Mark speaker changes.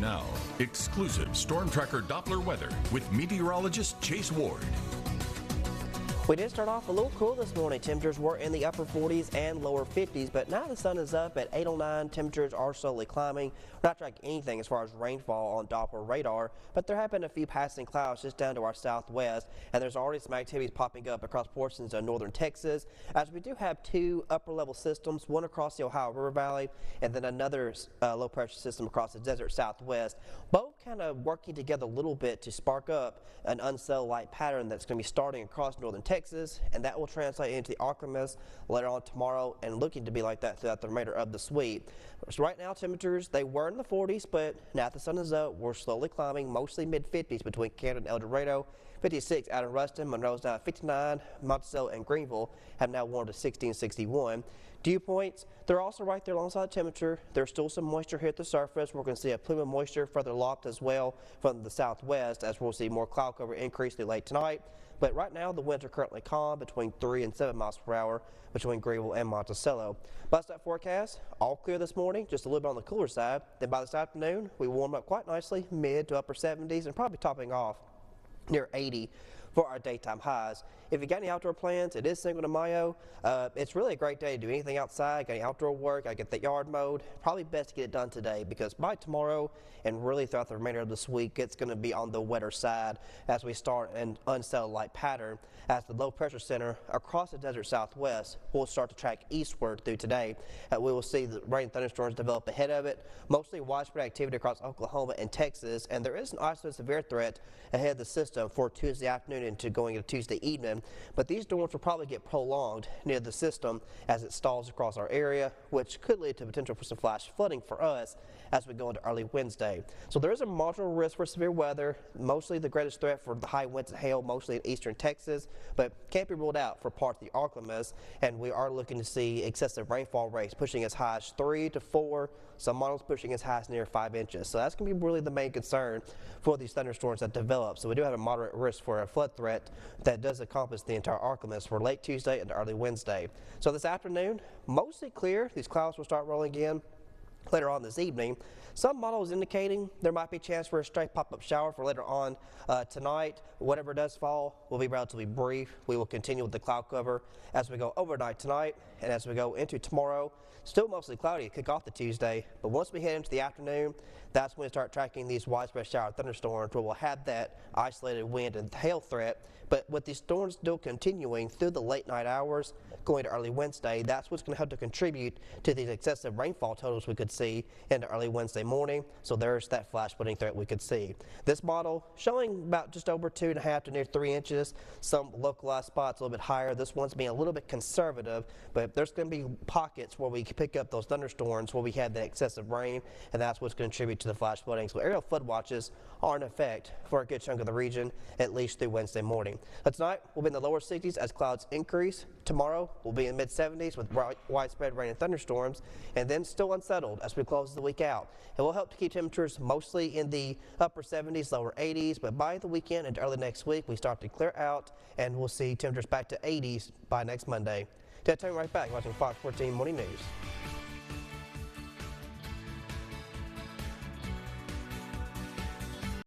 Speaker 1: now, exclusive Storm Tracker Doppler weather with meteorologist Chase Ward.
Speaker 2: We did start off a little cool this morning. Temperatures were in the upper 40s and lower 50s, but now the sun is up at 8:09. Temperatures are slowly climbing. We're not tracking anything as far as rainfall on Doppler radar, but there have been a few passing clouds just down to our southwest, and there's already some activities popping up across portions of northern Texas, as we do have two upper-level systems, one across the Ohio River Valley, and then another low-pressure system across the desert southwest, both kind of working together a little bit to spark up an unsettled light pattern that's going to be starting across northern Texas, and that will translate into the Arklamas later on tomorrow and looking to be like that throughout the remainder of this week. So right now temperatures, they were in the 40s, but now that the sun is up, we're slowly climbing, mostly mid-50s between Camden and El Dorado, 56 out of Ruston, Monroe's now at 59, Monticello and Greenville have now warmed to 60 and 61. Dew points, they're also right there alongside the temperature. There's still some moisture here at the surface. We're going to see a plume of moisture further aloft as well from the southwest, as we'll see more cloud cover increase through late tonight. But right now the winds are currently calm between 3 and 7 miles per hour between Greenville and Monticello. Bust up forecast, all clear this morning, just a little bit on the cooler side. Then by this afternoon, we warm up quite nicely, mid to upper 70s, and probably topping off near 80 for our daytime highs. If you got any outdoor plans, it is Cinco de Mayo. It's really a great day to do anything outside, got any outdoor work, I get the yard mowed. Probably best to get it done today, because by tomorrow and really throughout the remainder of this week, it's going to be on the wetter side as we start an unsettled light pattern, as the low pressure center across the desert southwest will start to track eastward through today. We will see the rain and thunderstorms develop ahead of it, mostly widespread activity across Oklahoma and Texas, and there is an isolated severe threat ahead of the system for Tuesday afternoon into going into Tuesday evening, but these storms will probably get prolonged near the system as it stalls across our area, which could lead to potential for some flash flooding for us as we go into early Wednesday. So there is a marginal risk for severe weather, mostly the greatest threat for the high winds and hail, mostly in eastern Texas, but can't be ruled out for part of the Arklamas, and we are looking to see excessive rainfall rates pushing as high as 3 to 4, some models pushing as high as near 5 inches. So that's going to be really the main concern for these thunderstorms that develop. So we do have a moderate risk for a flood threat that does encompass the entire Arklamas for late Tuesday and early Wednesday. So this afternoon, mostly clear. These clouds will start rolling in later on this evening. Some models indicating there might be a chance for a stray pop-up shower for later on tonight. Whatever does fall will be relatively brief. We will continue with the cloud cover as we go overnight tonight and as we go into tomorrow. Still mostly cloudy to kick off the Tuesday, but once we head into the afternoon, that's when we start tracking these widespread shower thunderstorms where we'll have that isolated wind and hail threat. But with these storms still continuing through the late night hours going to early Wednesday, that's what's going to help to contribute to these excessive rainfall totals we could see into early Wednesday morning. So there's that flash flooding threat we could see. This model showing about just over 2.5 to near 3 inches. Some localized spots a little bit higher. This one's being a little bit conservative, but there's going to be pockets where we can pick up those thunderstorms where we had that excessive rain, and that's what's going to contribute to the flash flooding. So aerial flood watches are in effect for a good chunk of the region, at least through Wednesday morning. But tonight we'll be in the lower 60s as clouds increase. Tomorrow we'll be in mid 70s with widespread rain and thunderstorms, and then still unsettled as we close the week out. It will help to keep temperatures mostly in the upper 70s, lower 80s, but by the weekend and early next week we start to clear out and we'll see temperatures back to 80s by next Monday. Turn right back watching Fox 14 Morning News.